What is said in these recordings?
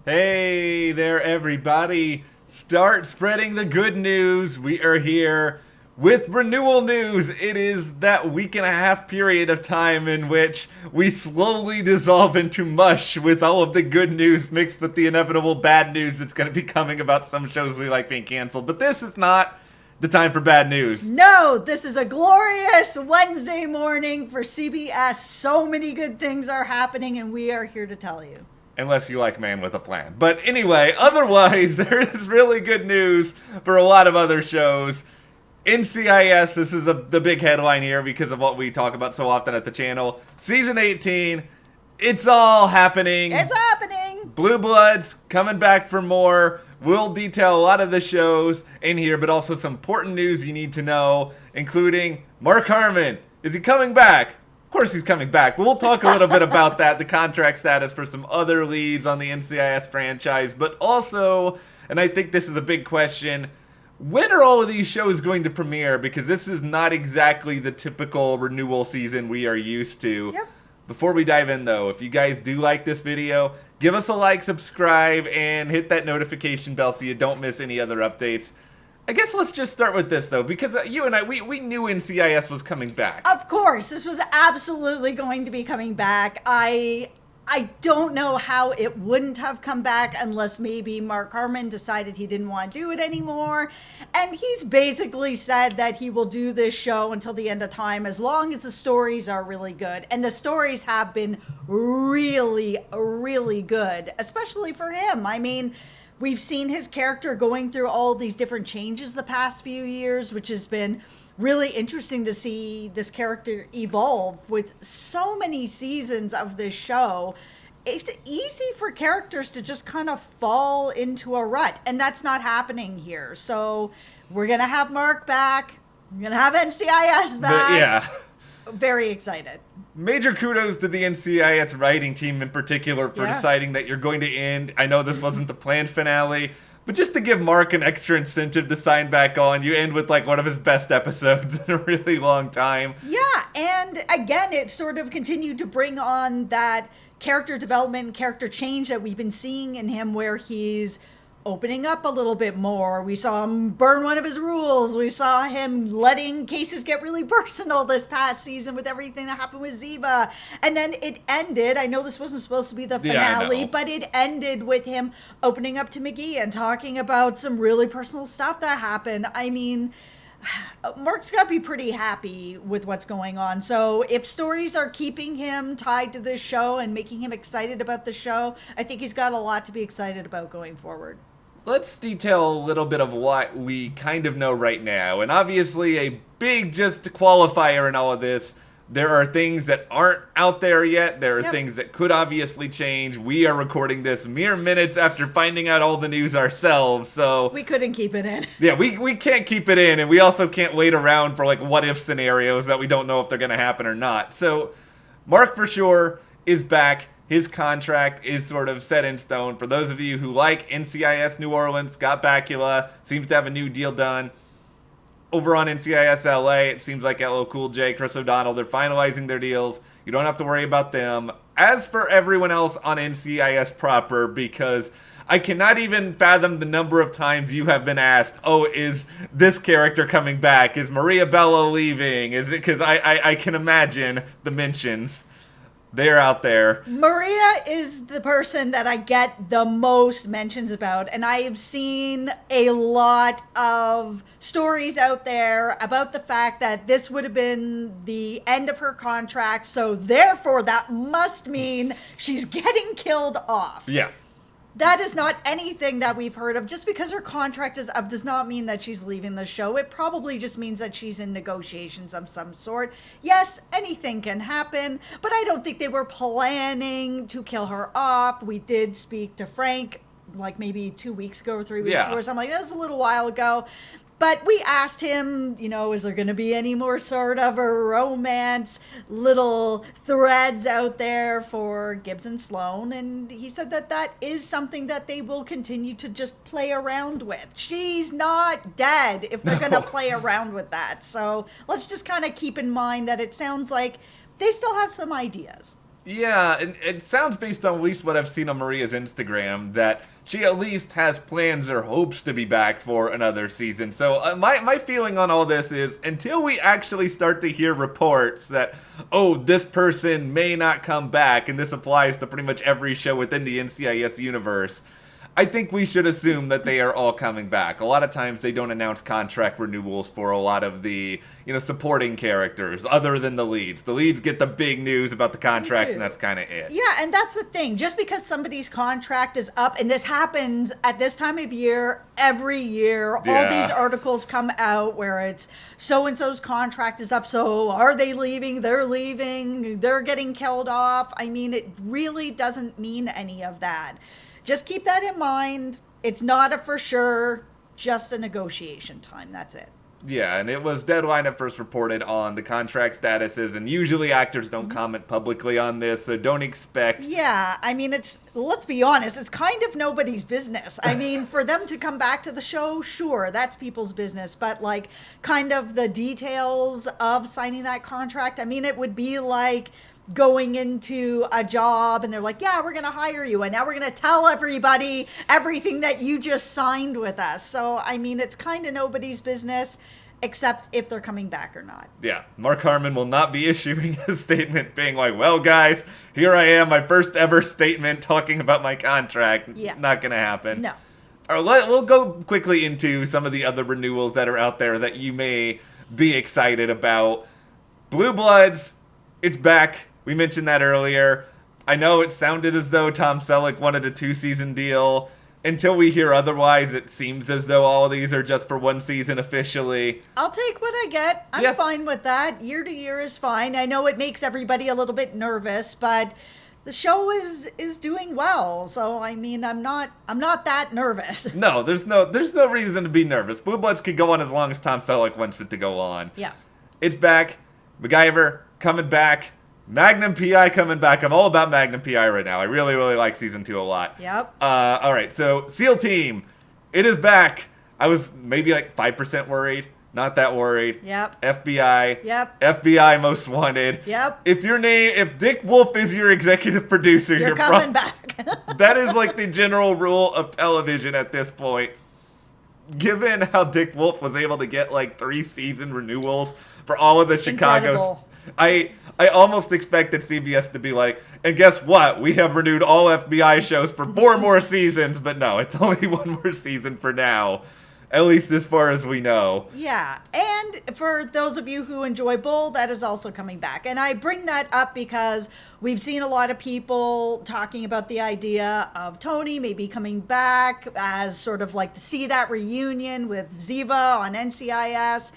Hey there, everybody. Start spreading the good news. We are here with renewal news. It is that week and a half period of time in which we slowly dissolve into mush with all of the good news mixed with the inevitable bad news that's going to be coming about some shows we like being canceled. But this is not the time for bad news. No, this is a glorious Wednesday morning for CBS. So many good things are happening, and we are here to tell you. Unless you like Man with a Plan. But anyway, otherwise, there is really good news for a lot of other shows. NCIS, this is the big headline here because of what we talk about so often at the channel. Season 18, it's all happening. It's happening. Blue Bloods coming back for more. We'll detail a lot of the shows in here, but also some important news you need to know, including Mark Harmon. Is he coming back? Of course he's coming back, but we'll talk a little bit about that, the contract status for some other leads on the NCIS franchise, but also, and I think this is a big question, when are all of these shows going to premiere? Because this is not exactly the typical renewal season we are used to. Yep. Before we dive in, though, if you guys do like this video, give us a like, subscribe, and hit that notification bell so you don't miss any other updates. I guess let's just start with this, though, because you and I, we knew NCIS was coming back. Of course, this was absolutely going to be coming back. I don't know how it wouldn't have come back unless maybe Mark Harmon decided he didn't want to do it anymore. And he's basically said that he will do this show until the end of time as long as the stories are really good. And the stories have been really, really good, especially for him. I mean, we've seen his character going through all these different changes the past few years, which has been really interesting to see this character evolve with so many seasons of this show. It's easy for characters to just kind of fall into a rut, and that's not happening here. So we're going to have Mark back. We're going to have NCIS back. But yeah. Very excited. Major kudos to the NCIS writing team in particular for deciding that you're going to end. I know this wasn't the planned finale, but just to give Mark an extra incentive to sign back on, you end with like one of his best episodes in a really long time. Yeah, and again, it sort of continued to bring on that character development, character change that we've been seeing in him where he's opening up a little bit more. We saw him burn one of his rules. We saw him letting cases get really personal this past season with everything that happened with Ziva. And then it ended, I know this wasn't supposed to be the finale, but it ended with him opening up to McGee and talking about some really personal stuff that happened. I mean, Mark's got to be pretty happy with what's going on. So if stories are keeping him tied to this show and making him excited about the show, I think he's got a lot to be excited about going forward. Let's detail a little bit of what we kind of know right now. And obviously a big just qualifier in all of this, there are things that aren't out there yet. There are things that could obviously change. We are recording this mere minutes after finding out all the news ourselves, so we couldn't keep it in. Yeah, we can't keep it in, and we also can't wait around for like what if scenarios that we don't know if they're going to happen or not. So Mark for sure is back. His contract is sort of set in stone. For those of you who like NCIS New Orleans, Scott Bakula seems to have a new deal done. Over on NCIS LA, it seems like LL Cool J, Chris O'Donnell, they're finalizing their deals. You don't have to worry about them. As for everyone else on NCIS proper, because I cannot even fathom the number of times you have been asked, oh, is this character coming back? Is Maria Bello leaving? Is it because I can imagine the mentions. They're out there. Maria is the person that I get the most mentions about, and I have seen a lot of stories out there about the fact that this would have been the end of her contract, so therefore that must mean she's getting killed off. Yeah. That is not anything that we've heard of. Just because her contract is up does not mean that she's leaving the show. It probably just means that she's in negotiations of some sort. Yes, anything can happen, but I don't think they were planning to kill her off. We did speak to Frank like maybe 2 weeks ago or 3 weeks ago or something like that. That was a little while ago. But we asked him, you know, is there going to be any more sort of a romance little threads out there for Gibbs and Sloan? And he said that that is something that they will continue to just play around with. She's not dead if they're going to play around with that. So let's just kind of keep in mind that it sounds like they still have some ideas. Yeah, and it sounds based on at least what I've seen on Maria's Instagram that she at least has plans or hopes to be back for another season. So my feeling on all this is until we actually start to hear reports that, oh, this person may not come back, and this applies to pretty much every show within the NCIS universe, I think we should assume that they are all coming back. A lot of times they don't announce contract renewals for a lot of the, supporting characters other than the leads. The leads get the big news about the contracts, and that's kind of it. Yeah, and that's the thing. Just because somebody's contract is up, and this happens at this time of year, every year, Yeah. all these articles come out where it's so-and-so's contract is up, so are they leaving? They're leaving. They're getting killed off. I mean, it really doesn't mean any of that. Just keep that in mind. It's not a for sure, just a negotiation time. That's it. Yeah, and it was Deadline that first reported on the contract statuses, and usually actors don't comment publicly on this, so don't expect... Yeah, I mean, let's be honest, it's kind of nobody's business. I mean, for them to come back to the show, sure, that's people's business, but like kind of the details of signing that contract, I mean, it would be like going into a job and they're like, yeah, we're going to hire you. And now we're going to tell everybody everything that you just signed with us. So, I mean, it's kind of nobody's business except if they're coming back or not. Yeah, Mark Harmon will not be issuing a statement being like, well, guys, here I am, my first ever statement talking about my contract. Yeah. Not going to happen. No. All right, we'll go quickly into some of the other renewals that are out there that you may be excited about. Blue Bloods, it's back. We mentioned that earlier. I know it sounded as though Tom Selleck wanted a 2-season deal. Until we hear otherwise, it seems as though all of these are just for 1 season officially. I'll take what I get. I'm fine with that. Year to year is fine. I know it makes everybody a little bit nervous, but the show is doing well. So I mean, I'm not that nervous. No, there's no reason to be nervous. Blue Bloods could go on as long as Tom Selleck wants it to go on. Yeah. It's back. MacGyver coming back. Magnum P.I. coming back. I'm all about Magnum P.I. right now. I really, really like Season 2 a lot. Yep. All right, so SEAL Team, it is back. I was maybe like 5% worried. Not that worried. Yep. FBI. Yep. FBI Most Wanted. Yep. If Dick Wolf is your executive producer, You're coming back. That is like the general rule of television at this point. Given how Dick Wolf was able to get like 3-season renewals for all of the Chicago's, I almost expected CBS to be like, and guess what? We have renewed all FBI shows for 4 more seasons, but no, it's only 1 more season for now. At least as far as we know. Yeah, and for those of you who enjoy Bull, that is also coming back. And I bring that up because we've seen a lot of people talking about the idea of Tony maybe coming back as sort of like to see that reunion with Ziva on NCIS.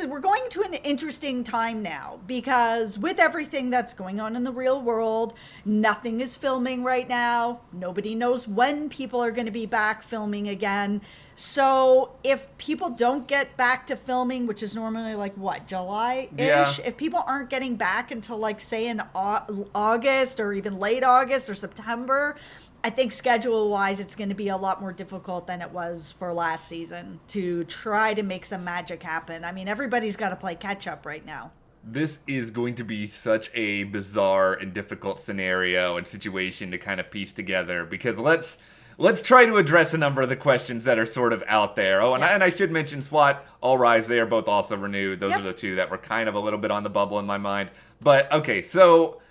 We're going to an interesting time now because with everything that's going on in the real world, nothing is filming right now. Nobody knows when people are going to be back filming again. So if people don't get back to filming, which is normally like what, July-ish? Yeah. If people aren't getting back until like say in August or even late August or September, I think schedule-wise, it's going to be a lot more difficult than it was for last season to try to make some magic happen. I mean, everybody's got to play catch-up right now. This is going to be such a bizarre and difficult scenario and situation to kind of piece together because let's try to address a number of the questions that are sort of out there. Oh, and I should mention SWAT, All Rise, they are both also renewed. Those are the 2 that were kind of a little bit on the bubble in my mind. But, okay, so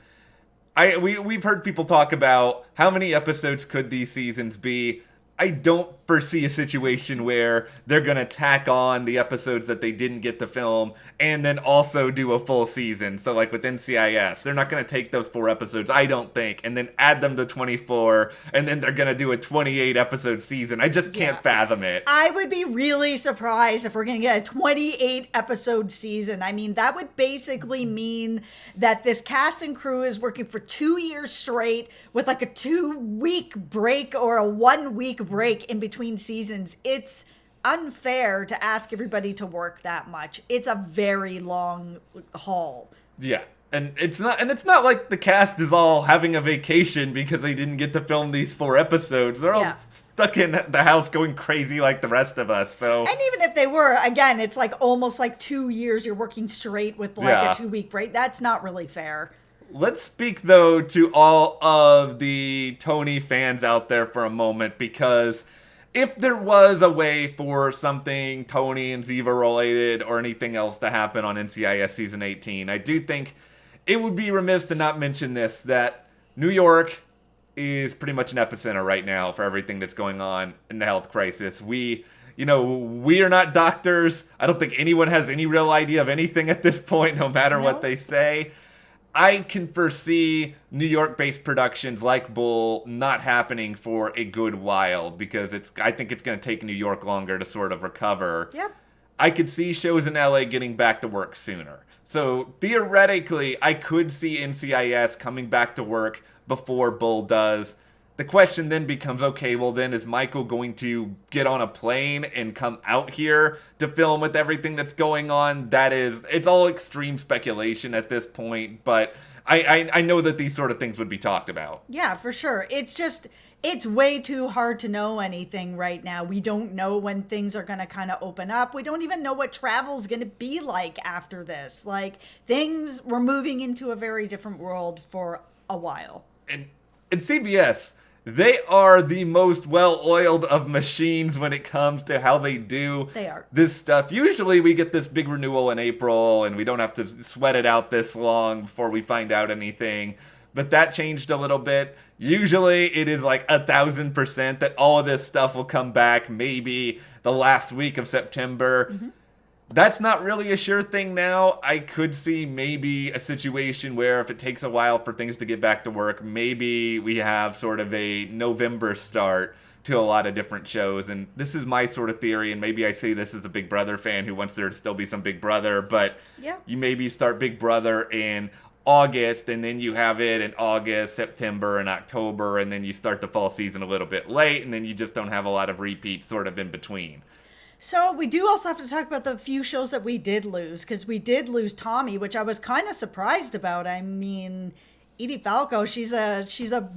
we've heard people talk about how many episodes could these seasons be. I don't foresee a situation where they're going to tack on the episodes that they didn't get to film and then also do a full season. So like with NCIS, they're not going to take those 4 episodes, I don't think, and then add them to 24, and then they're going to do a 28-episode season. I just can't fathom it. I would be really surprised if we're going to get a 28-episode season. I mean, that would basically mean that this cast and crew is working for 2 years straight with like a 2-week break or a 1-week break in between seasons. It's unfair to ask everybody to work that much. It's a very long haul. Yeah. And it's not like the cast is all having a vacation because they didn't get to film these 4 episodes. They're all stuck in the house going crazy like the rest of us. So, and even if they were, again, it's like almost like 2 years you're working straight with like a 2-week break. That's not really fair. Let's speak, though, to all of the Tony fans out there for a moment, because if there was a way for something Tony and Ziva related or anything else to happen on NCIS Season 18, I do think it would be remiss to not mention this, that New York is pretty much an epicenter right now for everything that's going on in the health crisis. We are not doctors. I don't think anyone has any real idea of anything at this point, no matter what they say. I can foresee New York-based productions like Bull not happening for a good while, because I think it's going to take New York longer to sort of recover. Yep. I could see shows in LA getting back to work sooner. So theoretically, I could see NCIS coming back to work before Bull does. The question then becomes, okay, well then is Michael going to get on a plane and come out here to film with everything that's going on? It's all extreme speculation at this point, but I know that these sort of things would be talked about. Yeah, for sure. It's way too hard to know anything right now. We don't know when things are going to kind of open up. We don't even know what travel's going to be like after this. Like, we're moving into a very different world for a while. And CBS, they are the most well-oiled of machines when it comes to how they do this stuff. Usually we get this big renewal in April and we don't have to sweat it out this long before we find out anything. But that changed a little bit. Usually it is like 1,000% that all of this stuff will come back maybe the last week of September. Mm-hmm. That's not really a sure thing now. I could see maybe a situation where if it takes a while for things to get back to work, maybe we have sort of a November start to a lot of different shows. And this is my sort of theory, and maybe I say this as a Big Brother fan who wants there to still be some Big Brother, but you maybe start Big Brother in August, and then you have it in August, September, and October, and then you start the fall season a little bit late, and then you just don't have a lot of repeats sort of in between. So we do also have to talk about the few shows that we did lose, because we did lose Tommy, which I was kind of surprised about. I mean, Edie Falco, she's a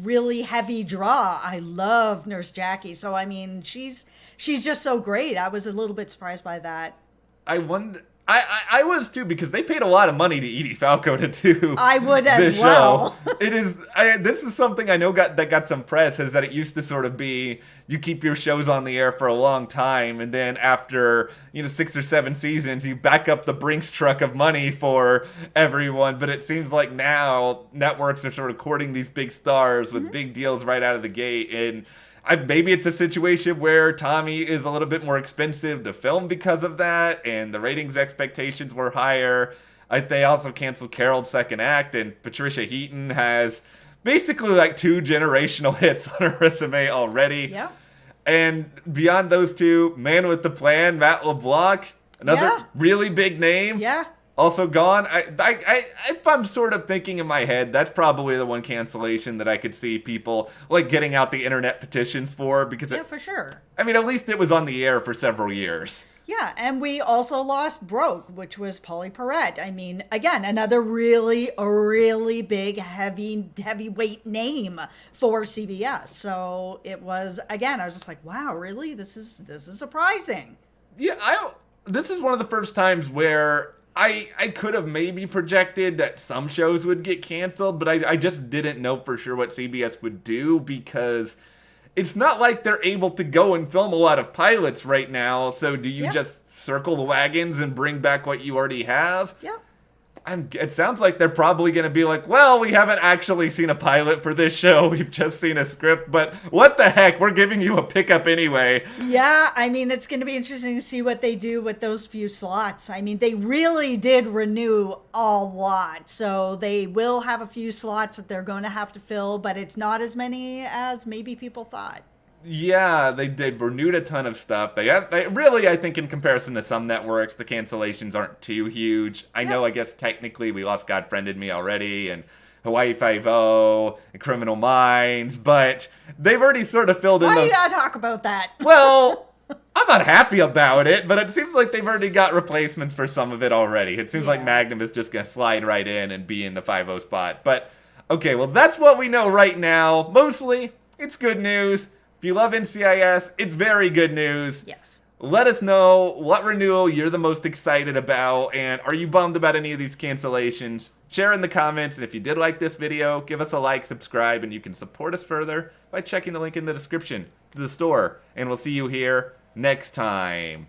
really heavy draw. I love Nurse Jackie, so I mean, she's just so great. I was a little bit surprised by that. I I was too, because they paid a lot of money to Edie Falco to do. I would as well. This is something I know that got some press, is that it used to sort of be you keep your shows on the air for a long time, and then after 6 or 7 seasons, you back up the Brinks truck of money for everyone. But it seems like now networks are sort of courting these big stars with big deals right out of the gate, and maybe it's a situation where Tommy is a little bit more expensive to film because of that, and the ratings expectations were higher. They also canceled Carol's second act, and Patricia Heaton has basically like 2 generational hits on her resume already. Yeah. And beyond those two, Man with the Plan, Matt LeBlanc, another really big name. Yeah. Also gone. If I'm sort of thinking in my head, that's probably the one cancellation that I could see people like getting out the internet petitions for, because for sure. I mean, at least it was on the air for several years. Yeah, and we also lost Broke, which was Polly Perrette. I mean, again, another really big, heavyweight name for CBS. So it was, again, I was just like, wow, really? This is surprising. Yeah, this is one of the first times where I could have maybe projected that some shows would get canceled, but I just didn't know for sure what CBS would do, because it's not like they're able to go and film a lot of pilots right now. So do you just circle the wagons and bring back what you already have? Yeah. It sounds like they're probably going to be like, well, we haven't actually seen a pilot for this show. We've just seen a script, but what the heck? We're giving you a pickup anyway. Yeah, I mean, it's going to be interesting to see what they do with those few slots. I mean, they really did renew a lot, so they will have a few slots that they're going to have to fill, but it's not as many as maybe people thought. Yeah, they renewed a ton of stuff. They really, I think, in comparison to some networks, the cancellations aren't too huge. I know, I guess, technically, we lost God Friended Me already, and Hawaii Five-0, and Criminal Minds, but they've already sort of filled in those. Why do you gotta talk about that? Well, I'm not happy about it, but it seems like they've already got replacements for some of it already. It seems like Magnum is just going to slide right in and be in the 5-0 spot. But, okay, well, that's what we know right now. Mostly, it's good news. If you love NCIS, it's very good news. Yes. Let us know what renewal you're the most excited about, and are you bummed about any of these cancellations? Share in the comments, and if you did like this video, give us a like, subscribe, and you can support us further by checking the link in the description to the store. And we'll see you here next time.